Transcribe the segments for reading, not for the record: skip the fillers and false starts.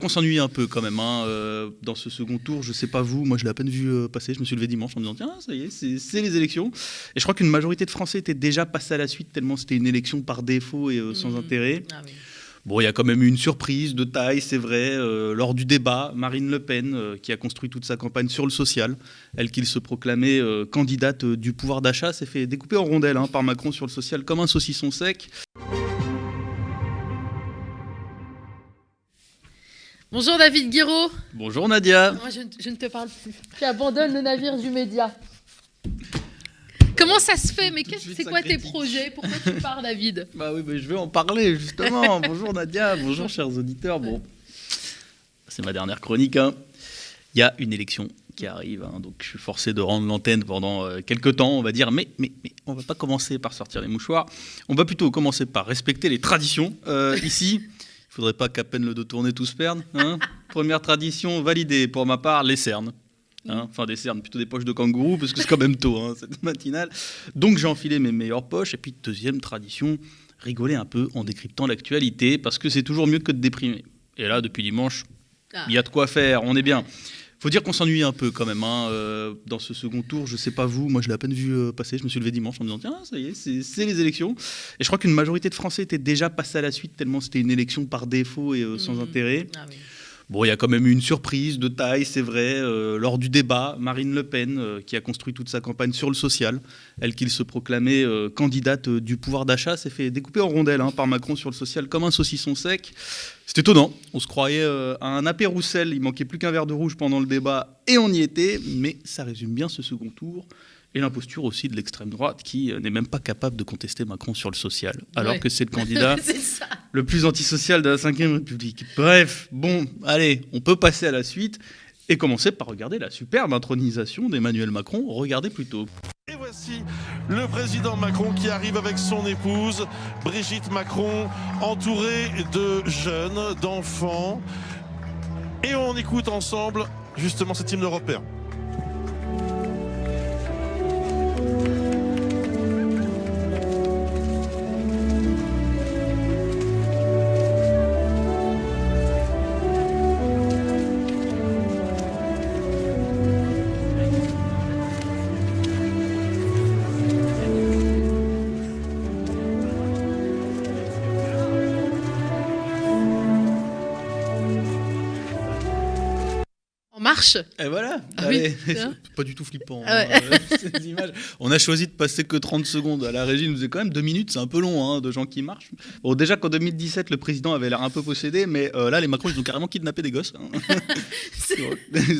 On s'ennuie un peu quand même dans ce second tour. Je sais pas vous, moi je l'ai à peine vu passer. Je me suis levé dimanche en me disant tiens ça y est, c'est les élections. Et je crois qu'une majorité de Français étaient déjà passés à la suite tellement c'était une élection par défaut et sans intérêt. Ah oui. Bon, il y a quand même eu une surprise de taille, c'est vrai, lors du débat. Marine Le Pen, qui a construit toute sa campagne sur le social, elle qui se proclamait candidate du pouvoir d'achat, s'est fait découper en rondelles par Macron sur le social comme un saucisson sec. Bonjour David Guiraud. Bonjour Nadia. Moi, je ne te parle plus. Tu abandonnes le navire du média. Comment ça se fait? Mais c'est quoi tes projets? Pourquoi tu pars, David? Bah oui, mais je vais en parler justement. Bonjour Nadia, bonjour chers auditeurs. Bon, c'est ma dernière chronique. Il y a une élection qui arrive, donc je suis forcé de rendre l'antenne pendant quelques temps, on va dire. Mais on va pas commencer par sortir les mouchoirs. On va plutôt commencer par respecter les traditions ici. Il ne faudrait pas qu'à peine le dos tourné, tout se perde. Première tradition validée pour ma part, les cernes. Enfin des cernes, plutôt des poches de kangourou, parce que c'est quand même tôt, cette matinale. Donc j'ai enfilé mes meilleures poches. Et puis deuxième tradition, rigoler un peu en décryptant l'actualité, parce que c'est toujours mieux que de déprimer. Et là, depuis dimanche, il y a de quoi faire, on est bien. Faut dire qu'on s'ennuie un peu quand même dans ce second tour. Je sais pas vous, moi je l'ai à peine vu passer. Je me suis levé dimanche en me disant tiens ça y est, c'est les élections. Et je crois qu'une majorité de Français étaient déjà passés à la suite tellement c'était une élection par défaut et sans intérêt. Ah oui. Bon, il y a quand même eu une surprise de taille, c'est vrai, lors du débat. Marine Le Pen, qui a construit toute sa campagne sur le social, elle qui se proclamait candidate du pouvoir d'achat, s'est fait découper en rondelles par Macron sur le social comme un saucisson sec. C'est étonnant, on se croyait à un apéroussel, il manquait plus qu'un verre de rouge pendant le débat et on y était, mais ça résume bien ce second tour. Et l'imposture aussi de l'extrême droite qui n'est même pas capable de contester Macron sur le social, alors que c'est le candidat le plus antisocial de la Ve République. Bref, bon, allez, on peut passer à la suite et commencer par regarder la superbe intronisation d'Emmanuel Macron. Regardez plutôt. Et voici le président Macron qui arrive avec son épouse, Brigitte Macron, entourée de jeunes, d'enfants. Et on écoute ensemble justement cet hymne européen. Marche. Et voilà, Ah allez, oui, c'est pas du tout flippant ces images. On a choisi de passer que 30 secondes. À la régie, il nous disait quand même 2 minutes, c'est un peu long de gens qui marchent. Bon, déjà qu'en 2017, le président avait l'air un peu possédé, mais là, les Macron, ils ont carrément kidnappé des gosses.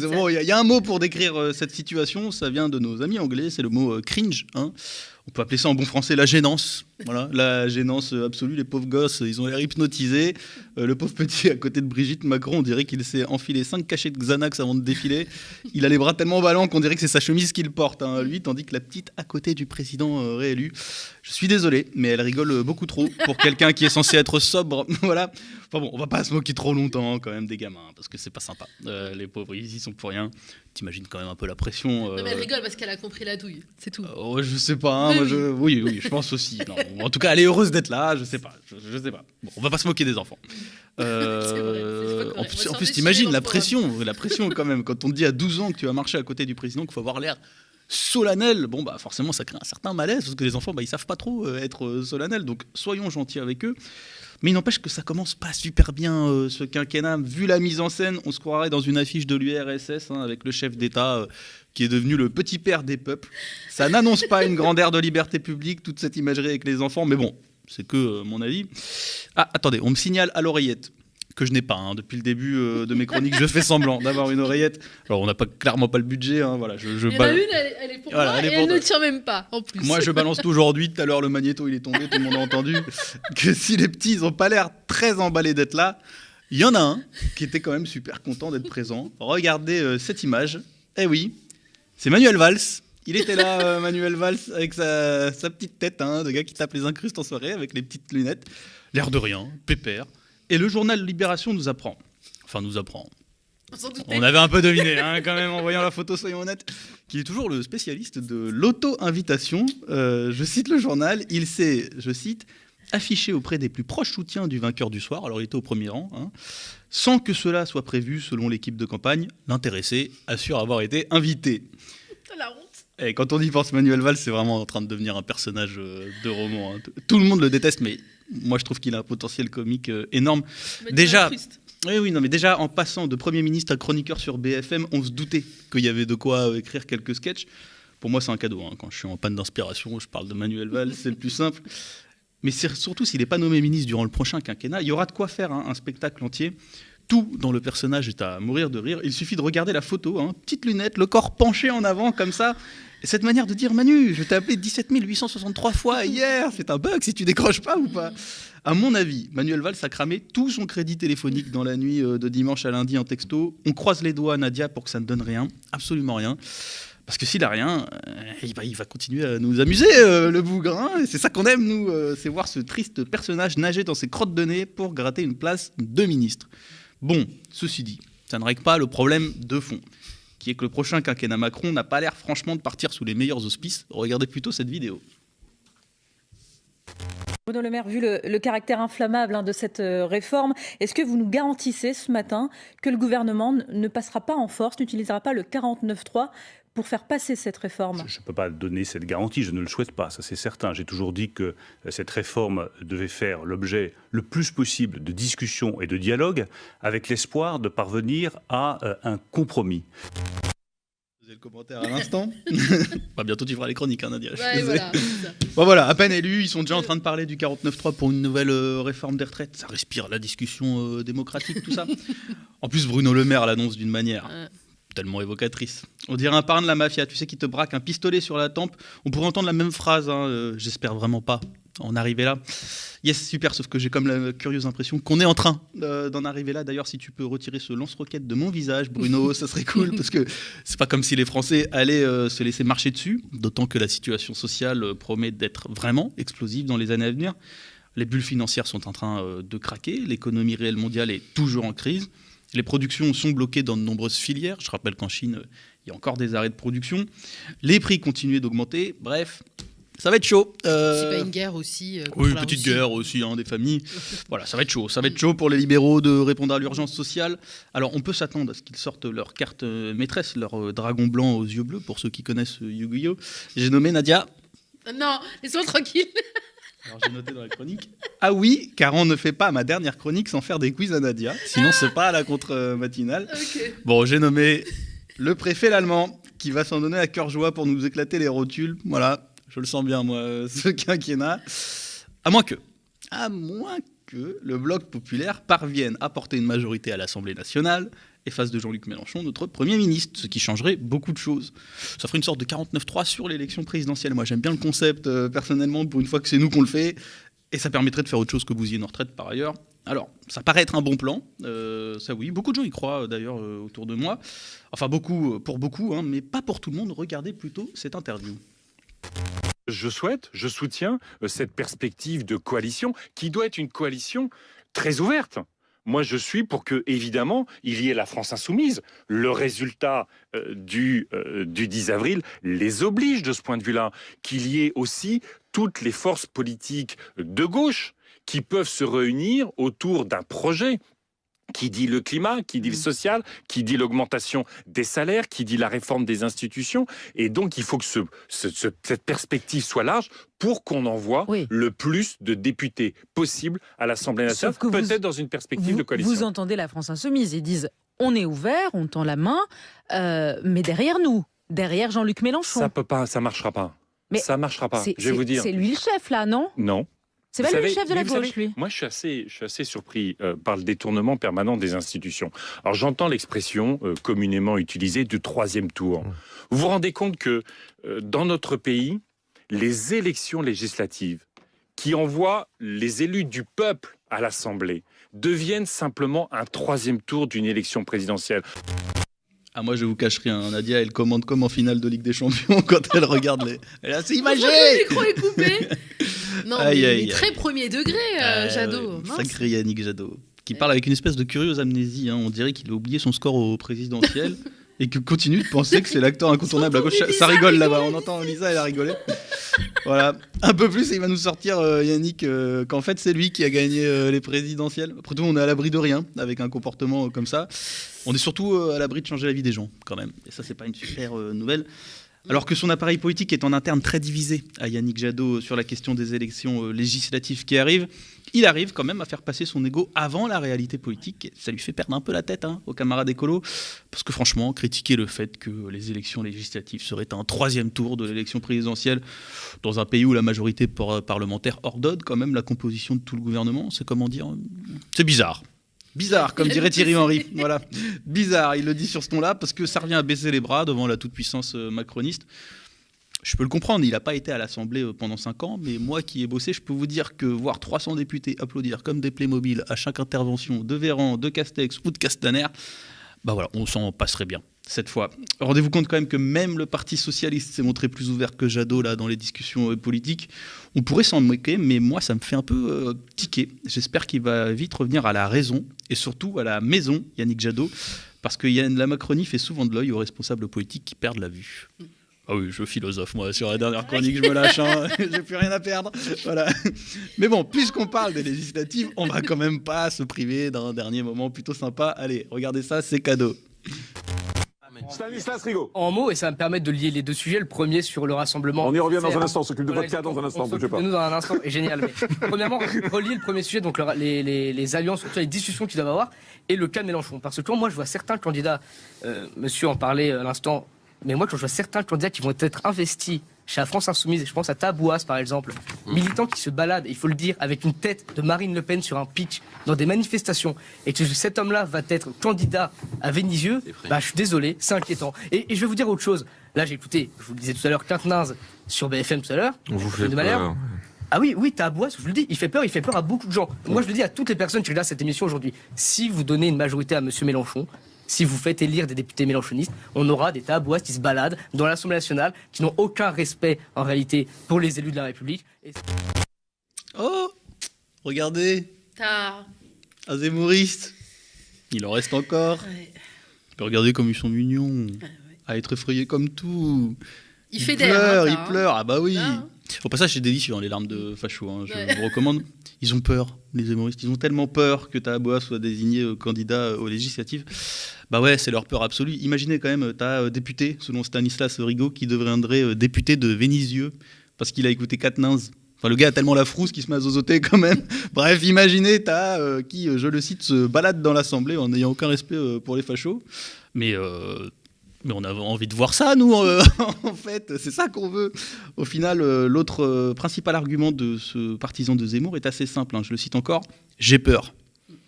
Bon, il y a un mot pour décrire cette situation, ça vient de nos amis anglais, c'est le mot cringe. On peut appeler ça en bon français la gênance. Voilà, la gênance absolue. Les pauvres gosses, ils ont l'air hypnotisés. Le pauvre petit à côté de Brigitte Macron, on dirait qu'il s'est enfilé 5 cachets de Xanax avant de défiler. Il a les bras tellement ballants qu'on dirait que c'est sa chemise qu'il porte, lui, tandis que la petite à côté du président réélu. Je suis désolé, mais elle rigole beaucoup trop pour quelqu'un qui est censé être sobre. Voilà. Enfin bon, on va pas se moquer trop longtemps quand même des gamins, parce que c'est pas sympa. Les pauvres, ils y sont pour rien. T'imagines quand même un peu la pression. Non mais elle rigole parce qu'elle a compris la douille, c'est tout. Je sais pas, moi, oui, je pense aussi. Non, en tout cas, elle est heureuse d'être là, je sais pas. Je sais pas. Bon, on va pas se moquer des enfants. C'est vrai, en plus, t'imagines la pression quand même, quand on te dit à 12 ans que tu vas marcher à côté du président, qu'il faut avoir l'air solennel, bon bah forcément ça crée un certain malaise, parce que les enfants ils savent pas trop être solennels, donc soyons gentils avec eux. Mais il n'empêche que ça commence pas super bien ce quinquennat. Vu la mise en scène, on se croirait dans une affiche de l'URSS avec le chef d'État qui est devenu le petit père des peuples. Ça n'annonce pas une grande ère de liberté publique, toute cette imagerie avec les enfants, mais bon, c'est que mon avis. Ah, attendez, on me signale à l'oreillette que je n'ai pas. Depuis le début de mes chroniques, je fais semblant d'avoir une oreillette. Alors, on n'a clairement pas le budget. Voilà, il y en a une, elle est pour moi, et elle ne tient même pas, en plus. Moi, je balance tout aujourd'hui. Tout à l'heure, le magnéto, il est tombé, tout le monde a entendu. Que si les petits, ils n'ont pas l'air très emballés d'être là, il y en a un qui était quand même super content d'être présent. Regardez cette image. Eh oui, c'est Manuel Valls. Il était là, Manuel Valls, avec sa petite tête de gars qui tape les incrustes en soirée, avec les petites lunettes. L'air de rien, pépère. Et le journal Libération nous apprend. On avait un peu deviné, quand même, en voyant la photo, soyons honnêtes, qui est toujours le spécialiste de l'auto-invitation. Je cite le journal, il s'est, je cite, affiché auprès des plus proches soutiens du vainqueur du soir, alors il était au premier rang, sans que cela soit prévu selon l'équipe de campagne. L'intéressé assure avoir été invité. La honte. Et quand on y pense, Manuel Valls, c'est vraiment en train de devenir un personnage de roman. Tout le monde le déteste, mais moi je trouve qu'il a un potentiel comique énorme. Déjà, en passant de Premier ministre à chroniqueur sur BFM, on se doutait qu'il y avait de quoi écrire quelques sketchs. Pour moi, c'est un cadeau. Quand je suis en panne d'inspiration, je parle de Manuel Valls, c'est le plus simple. Mais c'est surtout, s'il n'est pas nommé ministre durant le prochain quinquennat, il y aura de quoi faire un spectacle entier. Tout dans le personnage est à mourir de rire. Il suffit de regarder la photo, petite lunette, le corps penché en avant comme ça. Et cette manière de dire « Manu, je t'ai appelé 17 863 fois hier, c'est un bug si tu décroches pas ou pas ?» À mon avis, Manuel Valls a cramé tout son crédit téléphonique dans la nuit de dimanche à lundi en texto. On croise les doigts, Nadia, pour que ça ne donne rien, absolument rien. Parce que s'il a rien, il va continuer à nous amuser, le bougre. Et c'est ça qu'on aime, nous, c'est voir ce triste personnage nager dans ses crottes de nez pour gratter une place de ministre. Bon, ceci dit, ça ne règle pas le problème de fond, qui est que le prochain quinquennat Macron n'a pas l'air franchement de partir sous les meilleurs auspices. Regardez plutôt cette vidéo. Bruno Le Maire, vu le caractère inflammable de cette réforme, est-ce que vous nous garantissez ce matin que le gouvernement ne passera pas en force, n'utilisera pas le 49.3 pour faire passer cette réforme? Je ne peux pas donner cette garantie, je ne le souhaite pas, ça c'est certain. J'ai toujours dit que cette réforme devait faire l'objet le plus possible de discussions et de dialogues avec l'espoir de parvenir à un compromis. Le commentaire à l'instant. Bientôt tu feras les chroniques, Nadia. Voilà, à peine élus, ils sont déjà en train de parler du 49.3 pour une nouvelle réforme des retraites. Ça respire la discussion démocratique, tout ça. En plus, Bruno Le Maire l'annonce d'une manière tellement évocatrice. On dirait un parrain de la mafia, tu sais, qui te braque un pistolet sur la tempe. On pourrait entendre la même phrase, j'espère vraiment pas en arriver là. Yes, super, sauf que j'ai comme la curieuse impression qu'on est en train d'en arriver là. D'ailleurs, si tu peux retirer ce lance-roquette de mon visage, Bruno, ça serait cool, parce que c'est pas comme si les Français allaient se laisser marcher dessus, d'autant que la situation sociale promet d'être vraiment explosive dans les années à venir. Les bulles financières sont en train de craquer, l'économie réelle mondiale est toujours en crise, les productions sont bloquées dans de nombreuses filières. Je rappelle qu'en Chine, il y a encore des arrêts de production, les prix continuent d'augmenter, bref... Ça va être chaud. C'est pas une guerre aussi. Oui, une petite guerre aussi, des familles. Voilà, ça va être chaud. Ça va être chaud pour les libéraux de répondre à l'urgence sociale. Alors, on peut s'attendre à ce qu'ils sortent leur carte maîtresse, leur dragon blanc aux yeux bleus, pour ceux qui connaissent Yu-Gi-Oh! J'ai nommé Nadia. Non, laisse-moi tranquille. Alors, j'ai noté dans la chronique. Ah oui, car on ne fait pas ma dernière chronique sans faire des quiz à Nadia. Sinon, c'est pas à la contre-matinale. Okay. Bon, j'ai nommé le préfet l'allemand, qui va s'en donner à cœur joie pour nous éclater les rotules. Voilà. Je le sens bien, moi, ce quinquennat. À moins que le Bloc populaire parvienne à porter une majorité à l'Assemblée nationale et fasse de Jean-Luc Mélenchon notre Premier ministre, ce qui changerait beaucoup de choses. Ça ferait une sorte de 49.3 sur l'élection présidentielle. Moi, j'aime bien le concept, personnellement, pour une fois que c'est nous qu'on le fait. Et ça permettrait de faire autre chose que bousiller nos retraites, par ailleurs. Alors, ça paraît être un bon plan, ça oui. Beaucoup de gens y croient, d'ailleurs, autour de moi. Enfin, pour beaucoup, mais pas pour tout le monde. Regardez plutôt cette interview. Je soutiens cette perspective de coalition qui doit être une coalition très ouverte. Moi, je suis pour que, évidemment, il y ait la France insoumise. Le résultat du 10 avril les oblige de ce point de vue-là. Qu'il y ait aussi toutes les forces politiques de gauche qui peuvent se réunir autour d'un projet qui dit le climat, qui dit le social, qui dit l'augmentation des salaires, qui dit la réforme des institutions. Et donc, il faut que cette perspective soit large pour qu'on envoie le plus de députés possible à l'Assemblée nationale, peut-être dans une perspective de coalition. Vous entendez la France insoumise, ils disent « on est ouvert, on tend la main, mais derrière nous, derrière Jean-Luc Mélenchon ». Ça marchera pas. Mais ça marchera pas, je vais vous dire. C'est lui le chef, là, non ? Non. C'est pas lui le chef de la gauche, lui. Moi, je suis assez surpris par le détournement permanent des institutions. Alors, j'entends l'expression communément utilisée du troisième tour. Vous vous rendez compte que dans notre pays, les élections législatives qui envoient les élus du peuple à l'Assemblée deviennent simplement un troisième tour d'une élection présidentielle. Ah, moi, je vous cache rien. Nadia, elle commande comme en finale de Ligue des Champions quand elle regarde les... Elle est assez imagée. Le micro est coupé. Non, mais très premier degré, Jadot. Sacré Yannick Jadot, qui parle avec une espèce de curieuse amnésie. On dirait qu'il a oublié son score au présidentiel et qu'il continue de penser que c'est l'acteur incontournable à gauche. Ça rigole là-bas. On entend Lisa, elle a rigolé. Voilà, un peu plus, et il va nous sortir, Yannick, qu'en fait, c'est lui qui a gagné les présidentielles. Après tout, on est à l'abri de rien avec un comportement comme ça. On est surtout à l'abri de changer la vie des gens, quand même. Et ça, c'est pas une super nouvelle. Alors que son appareil politique est en interne très divisé à Yannick Jadot sur la question des élections législatives qui arrivent, il arrive quand même à faire passer son ego avant la réalité politique. Et ça lui fait perdre un peu la tête aux camarades écolos. Parce que franchement, critiquer le fait que les élections législatives seraient un 3e tour de l'élection présidentielle dans un pays où la majorité parlementaire ordonne quand même la composition de tout le gouvernement, c'est comment dire, c'est bizarre. Bizarre, comme dirait Thierry Henry. Voilà. Bizarre, il le dit sur ce ton-là, parce que ça revient à baisser les bras devant la toute-puissance macroniste. Je peux le comprendre, il n'a pas été à l'Assemblée pendant 5 ans, mais moi qui ai bossé, je peux vous dire que voir 300 députés applaudir comme des Playmobil à chaque intervention de Véran, de Castex ou de Castaner, bah voilà, on s'en passerait bien cette fois. Rendez-vous compte quand même que même le Parti Socialiste s'est montré plus ouvert que Jadot là, dans les discussions politiques. On pourrait s'en moquer, mais moi ça me fait un peu tiquer. J'espère qu'il va vite revenir à la raison, et surtout à la maison, Yannick Jadot, parce que la Macronie fait souvent de l'œil aux responsables politiques qui perdent la vue. Ah oui, je philosophe, moi, sur la dernière chronique, je me lâche, j'ai plus rien à perdre. Voilà. Mais bon, puisqu'on parle des législatives, on va quand même pas se priver d'un dernier moment plutôt sympa. Allez, regardez ça, c'est cadeau. Stanislas Rigaud. En mots, et ça va me permettre de lier les deux sujets. Le premier sur le rassemblement. On y revient dans un instant, on s'occupe de votre cas dans un instant, bougez pas. Nous dans un instant, est génial. Mais, premièrement, relier le premier sujet, donc les alliances, les discussions qu'ils doivent avoir, et le cas de Mélenchon. Parce que moi, je vois certains candidats, monsieur en parlait à l'instant, mais moi, quand je vois certains candidats qui vont être investis chez la France Insoumise, et je pense à Tabouas par exemple, militants qui se baladent, il faut le dire, avec une tête de Marine Le Pen sur un pitch dans des manifestations, et que cet homme-là va être candidat à Vénissieux, bah je suis désolé, c'est inquiétant. Et je vais vous dire autre chose. Là, j'ai écouté, je vous le disais tout à l'heure, Quintenaz sur BFM tout à l'heure. On vous fait peur. Ah oui, Tabouas, je vous le dis, il fait peur à beaucoup de gens. Moi, je le dis à toutes les personnes qui regardent cette émission aujourd'hui. Si vous donnez une majorité à monsieur Mélenchon, si vous faites élire des députés mélenchonistes, on aura des Tabouas qui se baladent dans l'Assemblée nationale, qui n'ont aucun respect, en réalité, pour les élus de la République. Oh, regardez, un zémouriste. Il en reste encore. Ouais. Mais regardez comme ils sont mignons. À être effrayés comme tout. Il pleure. Ah bah oui. Au passage, c'est délicieux, les larmes de facho. Je vous recommande. Ils ont peur, les humoristes. Ils ont tellement peur que Tabouas soit désigné candidat aux législatives. Bah ouais, c'est leur peur absolue. Imaginez quand même, t'as député, selon Stanislas Rigaud, qui deviendrait député de Vénissieux parce qu'il a écouté Quatennens. Enfin, le gars a tellement la frousse qu'il se met à zozoter quand même. Bref, imaginez, t'as qui, je le cite, se balade dans l'Assemblée en n'ayant aucun respect pour les fachos. Mais on a envie de voir ça, nous, en fait. C'est ça qu'on veut. Au final, l'autre principal argument de ce partisan de Zemmour est assez simple. Je le cite encore. J'ai peur.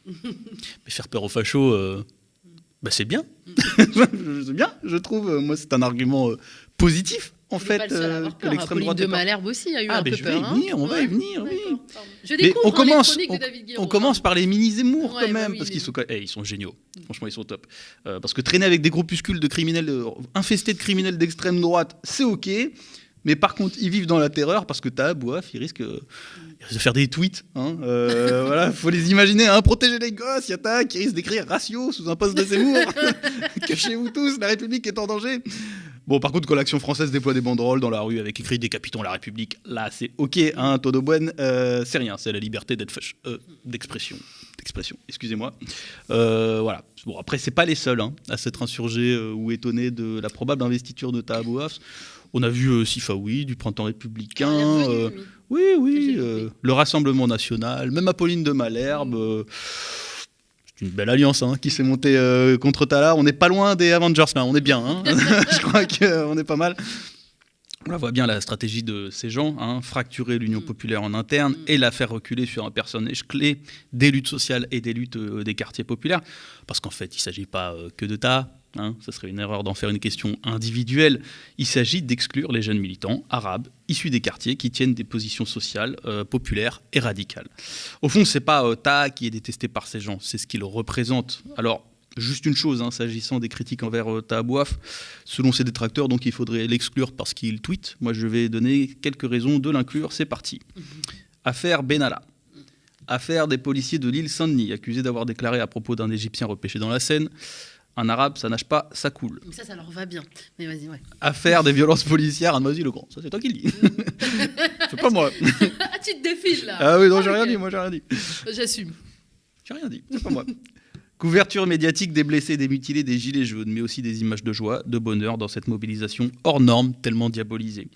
Mais faire peur aux fachos, c'est bien. C'est bien, je trouve. Moi, c'est un argument positif. En fait, que l'extrême droite de Malherbe aussi a eu un peu peur. On va y venir, oui. Je découvre on les chroniques de David Guiraud. On commence par les mini-Zemmour quand même, parce qu'ils sont géniaux. Franchement, ils sont top. Parce que traîner avec des groupuscules de criminels, infestés de criminels d'extrême droite, c'est ok. Mais par contre, ils vivent dans la terreur parce que Tabouas, il risque de faire des tweets. Voilà, faut les imaginer. Protéger les gosses, il y a Ta qui risque d'écrire ratio sous un poste de Zemmour. Cachez-vous tous, la République est en danger. Bon, par contre, quand l'Action française déploie des banderoles dans la rue avec écrit décapitons la République, là, c'est ok. Todo buen, c'est rien. C'est la liberté d'expression. Excusez-moi. Voilà. Bon, après, c'est pas les seuls à s'être insurgés ou étonnés de la probable investiture de Tabouas. On a vu Sifaoui, du Printemps républicain. Oui. Le Rassemblement national, même Apolline de Malherbe. C'est une belle alliance qui s'est montée contre Tala. On n'est pas loin des Avengers là, on est bien. Je crois qu'on est pas mal. On voit bien la stratégie de ces gens, fracturer l'Union populaire en interne et la faire reculer sur un personnage clé des luttes sociales et des luttes des quartiers populaires. Parce qu'en fait, il ne s'agit pas que de Ta. Ça serait une erreur d'en faire une question individuelle. Il s'agit d'exclure les jeunes militants arabes issus des quartiers qui tiennent des positions sociales, populaires et radicales. Au fond, ce n'est pas Ta qui est détesté par ces gens, c'est ce qu'il représente. Alors, juste une chose, s'agissant des critiques envers Tabouas, selon ses détracteurs, donc il faudrait l'exclure parce qu'il tweet. Moi, je vais donner quelques raisons de l'inclure. C'est parti. Affaire Benalla. Affaire des policiers de l'île Saint-Denis, accusés d'avoir déclaré à propos d'un Égyptien repêché dans la Seine. Un arabe, ça nage pas, ça coule. Ça leur va bien. Mais vas-y, ouais. Affaire des violences policières, Anne-Marie Legrand. Ça, c'est toi qui le dis. C'est pas moi. Ah, tu te défiles, là. Ah oui, non, j'ai rien dit, moi, j'ai rien dit. J'assume. J'ai rien dit, c'est pas moi. Couverture médiatique des blessés, des mutilés, des gilets jaunes, mais aussi des images de joie, de bonheur dans cette mobilisation hors norme, tellement diabolisée.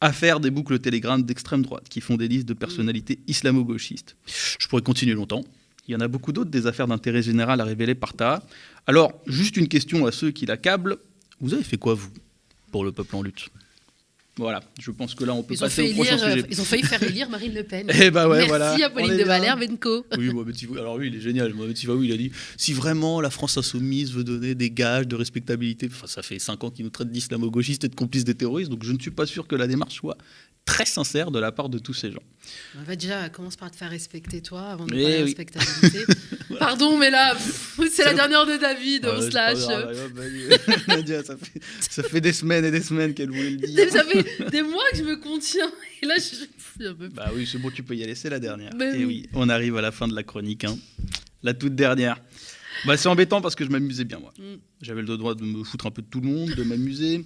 Affaire des boucles Telegram d'extrême droite qui font des listes de personnalités islamo-gauchistes. Je pourrais continuer longtemps. Il y en a beaucoup d'autres, des affaires d'intérêt général à révéler par Taha. Alors, juste une question à ceux qui l'accablent. Vous avez fait quoi, vous, pour le peuple en lutte ? Voilà, je pense que là, on peut passer au prochain sujet. Ils ont failli faire élire Marine Le Pen. Eh ben ouais, Merci voilà. à Pauline de Valère-Benco. Oui, Mohamed Sivou, alors oui, il est génial. Mohamed Sivou, il a dit, si vraiment la France insoumise veut donner des gages de respectabilité, enfin, ça fait 5 ans qu'il nous traite d'islamo-gauchistes et de complices des terroristes, donc je ne suis pas sûr que la démarche soit très sincère de la part de tous ces gens. On va déjà commence par te faire respecter toi avant de Eh parler oui. respectabilité. Pardon, mais là, c'est la dernière de David, on se lâche. Nadia, ça fait des semaines et des semaines qu'elle voulait le dire. Ça fait des mois que je me contiens. Et là, je peux Bah oui, c'est bon, tu peux y aller, c'est la dernière. Mais Et oui, on arrive à la fin de la chronique, hein. La toute dernière. Bah, c'est embêtant parce que je m'amusais bien, moi. J'avais le droit de me foutre un peu de tout le monde, de m'amuser,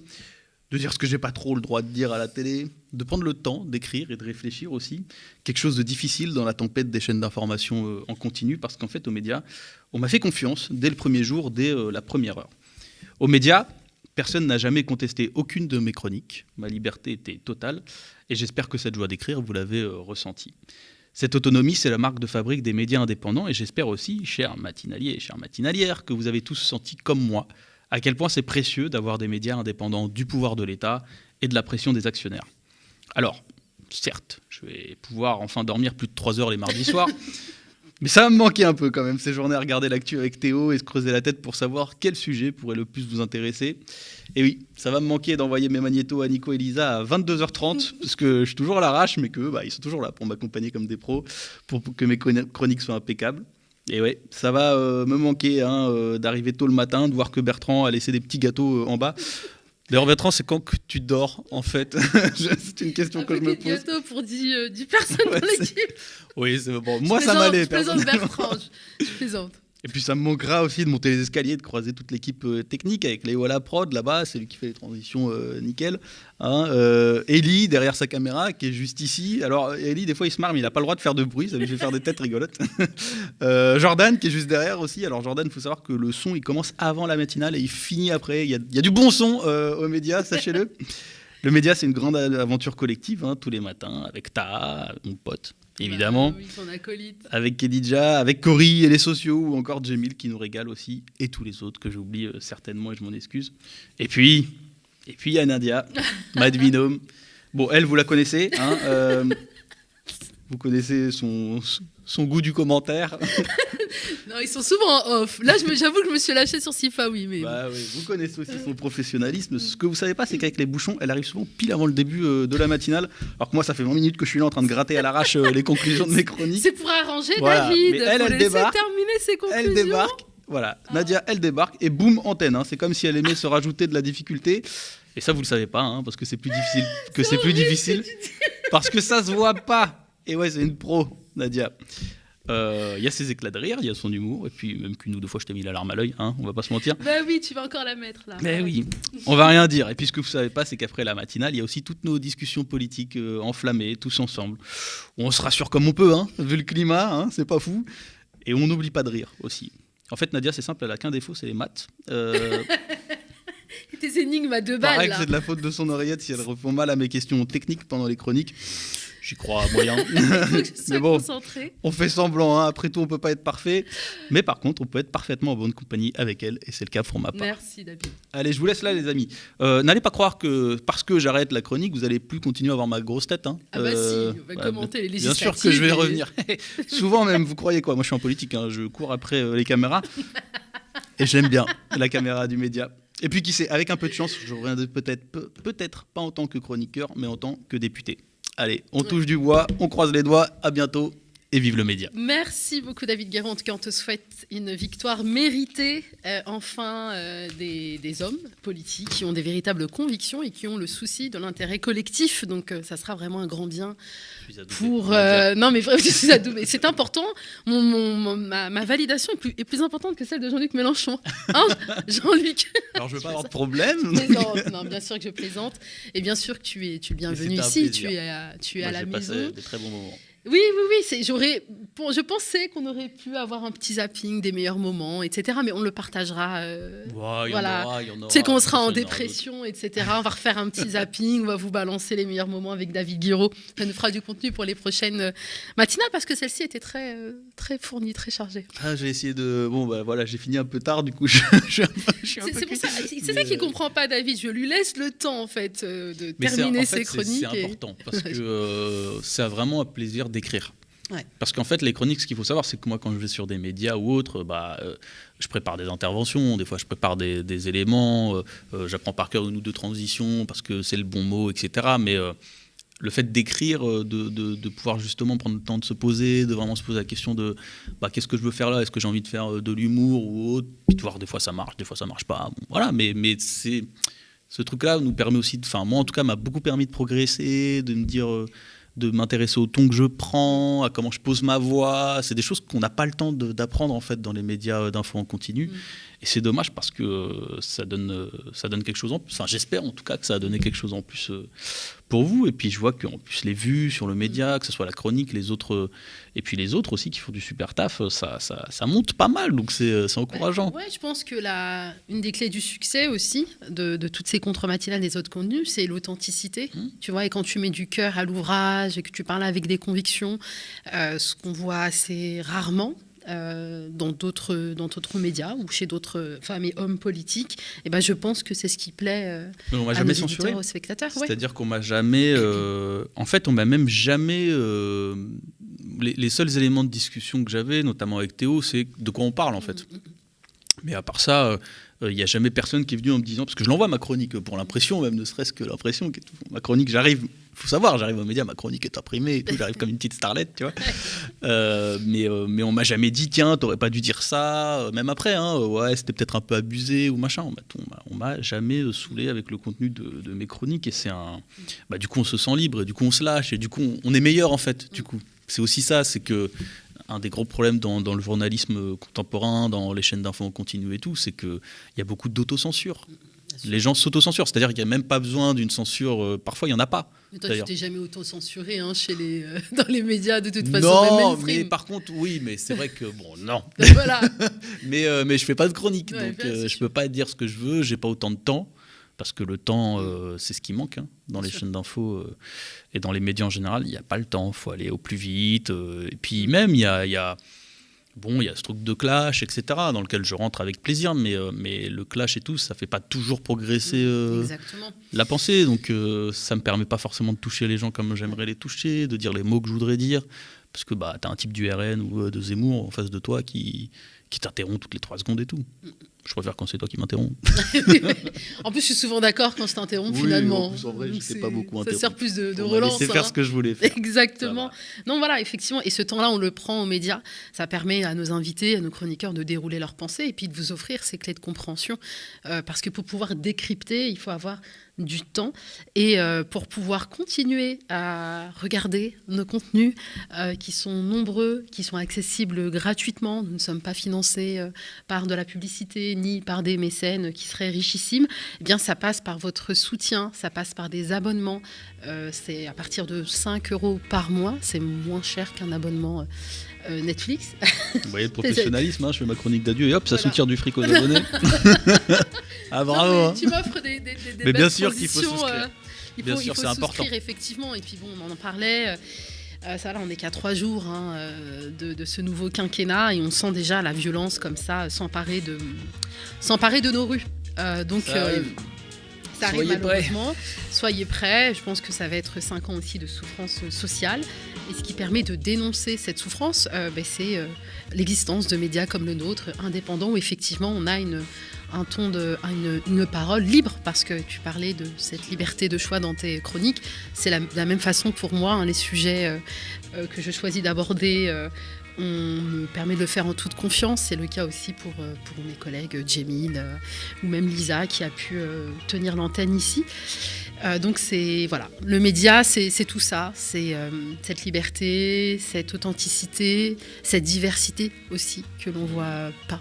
de dire ce que j'ai pas trop le droit de dire à la télé, de prendre le temps d'écrire et de réfléchir aussi. Quelque chose de difficile dans la tempête des chaînes d'information en continu, parce qu'en fait, aux médias, on m'a fait confiance dès le premier jour, dès la première heure. Aux médias, personne n'a jamais contesté aucune de mes chroniques. Ma liberté était totale, et j'espère que cette joie d'écrire, vous l'avez ressentie. Cette autonomie, c'est la marque de fabrique des médias indépendants, et j'espère aussi, chers matinaliers et chères matinalières, que vous avez tous senti comme moi à quel point c'est précieux d'avoir des médias indépendants du pouvoir de l'État et de la pression des actionnaires. Alors, certes, je vais pouvoir enfin dormir plus de 3 heures les mardis soirs, mais ça va me manquer un peu quand même, ces journées à regarder l'actu avec Théo et se creuser la tête pour savoir quel sujet pourrait le plus vous intéresser. Et oui, ça va me manquer d'envoyer mes magnétos à Nico et Lisa à 22h30, parce que je suis toujours à l'arrache, mais que ils sont toujours là pour m'accompagner comme des pros, pour que mes chroniques soient impeccables. Et ouais, ça va me manquer d'arriver tôt le matin, de voir que Bertrand a laissé des petits gâteaux en bas. D'ailleurs, Bertrand, c'est quand que tu dors, en fait? C'est une question que je me pose. Avec des gâteaux pour 10 personnes dans l'équipe. Oui, c'est bon. Moi, ça m'allait. Je plaisante, Bertrand. Je plaisante. Et puis ça me manquera aussi de monter les escaliers, de croiser toute l'équipe technique avec Léo à la prod là-bas, c'est lui qui fait les transitions nickel. Ellie derrière sa caméra qui est juste ici. Alors Ellie des fois il se marre mais il n'a pas le droit de faire de bruit, ça lui fait faire des têtes rigolotes. Jordan qui est juste derrière aussi. Alors Jordan, il faut savoir que le son il commence avant la matinale et il finit après. Il y a du bon son aux médias, sachez-le. Le média c'est une grande aventure collective tous les matins avec Taha, mon pote. Évidemment, oui, son acolyte. Avec Khadija, avec Cory et les sociaux, ou encore Djemil qui nous régale aussi, et tous les autres que j'oublie certainement et je m'en excuse. Et puis il y a Nadia, ma binôme. Bon, elle, vous la connaissez, vous connaissez son goût du commentaire. Non, ils sont souvent en off. Là, j'avoue que je me suis lâchée sur Sifa, oui. Mais... Bah, oui, vous connaissez aussi son professionnalisme. Ce que vous savez pas, c'est qu'avec les bouchons, elle arrive souvent pile avant le début de la matinale. Alors que moi, ça fait 20 minutes que je suis là en train de gratter à l'arrache les conclusions de mes chroniques. C'est pour arranger voilà. David. Mais elle débarque. Terminer ses conclusions. Elle débarque. Voilà, Nadia, elle débarque et boum, antenne. C'est comme si elle aimait se rajouter de la difficulté. Et ça, vous le savez pas, parce que c'est plus difficile. Parce que ça se voit pas. Et ouais, c'est une pro, Nadia. Il y a ses éclats de rire, il y a son humour, et puis même qu'une ou deux fois je t'ai mis l'alarme à l'œil, on va pas se mentir. Bah oui, tu vas encore la mettre là. Mais oui, on va rien dire. Et puis ce que vous savez pas, c'est qu'après la matinale, il y a aussi toutes nos discussions politiques enflammées, tous ensemble. On se rassure comme on peut, vu le climat, c'est pas fou. Et on n'oublie pas de rire aussi. En fait, Nadia, c'est simple, elle a qu'un défaut, c'est les maths. Tes énigmes à 2 balles. Pareil là. que c'est de la faute de son oreillette si elle répond mal à mes questions techniques pendant les chroniques. J'y crois moyen. Mais bon, on fait semblant. Après tout, on peut pas être parfait. Mais par contre, on peut être parfaitement en bonne compagnie avec elle. Et c'est le cas pour ma part. Merci, David. Allez, je vous laisse là, les amis. N'allez pas croire que parce que j'arrête la chronique, vous allez plus continuer à avoir ma grosse tête. Ah bah si, on va commenter les législatives. Bien sûr que je vais revenir. Souvent même, vous croyez quoi? Moi, je suis en politique. Je cours après les caméras. Et j'aime bien la caméra du média. Et puis, qui sait, avec un peu de chance, je reviendrai peut-être pas en tant que chroniqueur, mais en tant que député. Allez, on touche du bois, on croise les doigts, à bientôt et vive le média. Merci beaucoup David Guéraud. En tout cas, on te souhaite une victoire méritée. Des hommes politiques qui ont des véritables convictions et qui ont le souci de l'intérêt collectif. Donc, ça sera vraiment un grand bien pour... non, mais vraiment, je suis adoubée. C'est important. Ma validation est plus importante que celle de Jean-Luc Mélenchon. Hein, Jean-Luc? Alors, je ne veux pas avoir de problème. Non, bien sûr que je plaisante. Et bien sûr que tu es le bienvenu ici. Tu es à la maison. J'ai passé des très bons moments. Oui. Je pensais qu'on aurait pu avoir un petit zapping des meilleurs moments, etc. Mais on le partagera. Voilà. Tu sais qu'on sera en dépression, etc. On va refaire un petit zapping. On va vous balancer les meilleurs moments avec David Guéraud. Ça nous fera du contenu pour les prochaines matinales parce que celle-ci était très, très fournie, très chargée. J'ai essayé de. J'ai fini un peu tard. Du coup, je suis un peu. C'est ça qu'il comprend pas, David. Je lui laisse le temps, en fait, de terminer ses chroniques. C'est important parce que c'est vraiment un plaisir d'écrire. Ouais. Parce qu'en fait, les chroniques, ce qu'il faut savoir, c'est que moi, quand je vais sur des médias ou autres, je prépare des interventions, des fois je prépare des éléments, j'apprends par cœur une ou deux transitions parce que c'est le bon mot, etc. Mais le fait d'écrire, de pouvoir justement prendre le temps de se poser, de vraiment se poser la question de qu'est-ce que je veux faire là, est-ce que j'ai envie de faire de l'humour ou autre, puis de voir des fois ça marche, des fois ça marche pas. Bon, voilà, mais c'est ce truc-là nous permet aussi, moi en tout cas m'a beaucoup permis de progresser, de me dire... de m'intéresser au ton que je prends, à comment je pose ma voix. C'est des choses qu'on n'a pas le temps d'apprendre en fait dans les médias d'info en continu. Et c'est dommage parce que ça donne quelque chose en plus. Enfin, j'espère en tout cas que ça a donné quelque chose en plus pour vous. Et puis je vois qu'en plus les vues sur le média, que ce soit la chronique, les autres, et puis les autres aussi qui font du super taf, ça monte pas mal. Donc c'est encourageant. Ouais, je pense que une des clés du succès aussi de toutes ces contre-matinales des autres contenus, c'est l'authenticité. Tu vois, et quand tu mets du cœur à l'ouvrage et que tu parles avec des convictions, ce qu'on voit assez rarement dans d'autres médias ou chez d'autres femmes et hommes politiques, et je pense que c'est ce qui plaît on m'a à jamais nos censuré. auditeurs, aux spectateurs. C'est-à-dire qu'on m'a jamais... en fait, on m'a même jamais... les seuls éléments de discussion que j'avais, notamment avec Théo, c'est de quoi on parle en fait. Mais à part ça... il n'y a jamais personne qui est venu en me disant, parce que je l'envoie ma chronique pour l'impression, même ne serait-ce que l'impression, ma chronique, j'arrive, il faut savoir, j'arrive aux médias, ma chronique est imprimée et tout, j'arrive comme une petite starlette, tu vois. Mais on m'a jamais dit, tiens, t'aurais pas dû dire ça, même après, ouais, c'était peut-être un peu abusé ou machin. On m'a jamais saoulé avec le contenu de mes chroniques et c'est du coup on se sent libre et du coup on se lâche et du coup on est meilleur en fait, du coup. C'est aussi ça, c'est que un des gros problèmes dans le journalisme contemporain, dans les chaînes d'infos en continu et tout, c'est qu'il y a beaucoup d'autocensure. Les gens s'autocensurent, c'est-à-dire qu'il n'y a même pas besoin d'une censure. Parfois, il n'y en a pas. Mais toi, tu t'es jamais autocensuré dans les médias, de toute façon. Non, mais par contre, oui, mais c'est vrai que, non. Voilà. mais je ne fais pas de chronique, ouais, donc je ne peux pas dire ce que je veux, je n'ai pas autant de temps. Parce que le temps, c'est ce qui manque dans les chaînes d'infos et dans les médias en général. Il n'y a pas le temps, il faut aller au plus vite. Et puis même, il y a ce truc de clash, etc., dans lequel je rentre avec plaisir, mais le clash et tout, ça ne fait pas toujours progresser la pensée. Donc ça ne me permet pas forcément de toucher les gens comme j'aimerais les toucher, de dire les mots que je voudrais dire. Parce que tu as un type du RN ou de Zemmour en face de toi qui t'interrompt toutes les 3 secondes et tout. Je préfère quand c'est toi qui m'interromps. En plus, je suis souvent d'accord quand je t'interromps, finalement. En plus, en vrai, je ne sais pas beaucoup interrompre. Ça sert plus de relance. C'est faire ce que je voulais faire. Exactement. Non, voilà, effectivement. Et ce temps-là, on le prend aux médias. Ça permet à nos invités, à nos chroniqueurs de dérouler leurs pensées et puis de vous offrir ces clés de compréhension. Parce que pour pouvoir décrypter, il faut avoir du temps et pour pouvoir continuer à regarder nos contenus qui sont nombreux, qui sont accessibles gratuitement. Nous ne sommes pas financés par de la publicité ni par des mécènes qui seraient richissimes. Eh bien, ça passe par votre soutien, ça passe par des abonnements. C'est à partir de 5 € par mois. C'est moins cher qu'un abonnement Netflix. Vous voyez le professionnalisme, je fais ma chronique d'adieu et hop, ça soutire du fric aux abonnés. Ah bravo. Non, tu m'offres des mais bien belles sûr qu'il faut souscrire. Il bien faut sûr, c'est souscrire, important. effectivement. Et puis bon, on en parlait. Ça, là, on n'est qu'à 3 jours de ce nouveau quinquennat et on sent déjà la violence comme ça s'emparer de nos rues. Donc ça arrive malheureusement. Soyez prêts. Je pense que ça va être 5 ans aussi de souffrance sociale. Et ce qui permet de dénoncer cette souffrance, c'est l'existence de médias comme le nôtre, indépendants, où effectivement on a un ton, une parole libre, parce que tu parlais de cette liberté de choix dans tes chroniques. C'est la même façon pour moi, hein, les sujets que je choisis d'aborder, on me permet de le faire en toute confiance. C'est le cas aussi pour mes collègues Djemil ou même Lisa qui a pu tenir l'antenne ici. Donc voilà, le média, c'est tout ça, c'est cette liberté, cette authenticité, cette diversité aussi que l'on voit pas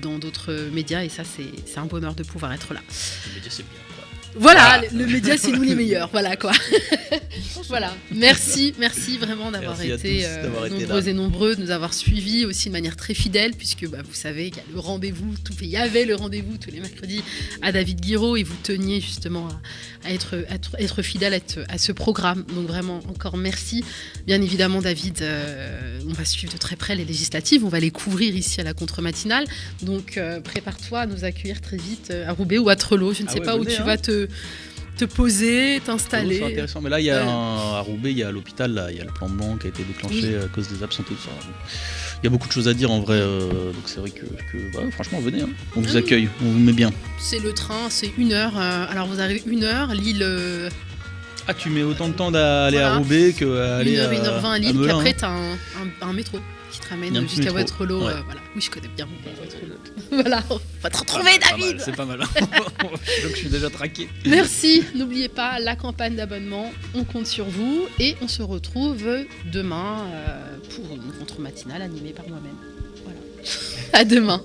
dans d'autres médias, et ça c'est un bonheur de pouvoir être là. Le média, c'est bien, quoi. Voilà, le média, c'est nous les meilleurs, voilà quoi. Voilà, merci vraiment d'avoir été nombreux et nombreux, de nous avoir suivis aussi de manière très fidèle, puisque vous savez qu'il y a le rendez-vous, il y avait le rendez-vous tous les mercredis à David Guiraud, et vous teniez justement à être fidèle à ce programme. Donc vraiment, encore merci. Bien évidemment, David, on va suivre de très près les législatives, on va les couvrir ici à la contre-matinale. Donc prépare-toi à nous accueillir très vite à Roubaix ou à Trelleau. Je ne sais pas où tu vas te poser, t'installer. C'est intéressant, mais là, il y a à Roubaix, il y a à l'hôpital, là, il y a le plan blanc qui a été déclenché à cause des absentés. Il y a beaucoup de choses à dire en vrai, donc c'est vrai que franchement, venez, hein. On vous accueille, on vous met bien. C'est le train, c'est 1 heure. Alors vous arrivez 1 heure, Lille. Ah, tu mets autant de temps d'aller à Roubaix qu'aller à 1h20 à Lille, Melun, puis après hein. t'as un métro qui te ramène jusqu'à Waterloo. Voilà. Oui, je connais bien Waterloo. Voilà, on va te retrouver, David. C'est pas mal. Donc je suis déjà traqué. Merci. N'oubliez pas la campagne d'abonnement. On compte sur vous et on se retrouve demain pour une contre-matinale animée par moi-même. Voilà. À demain.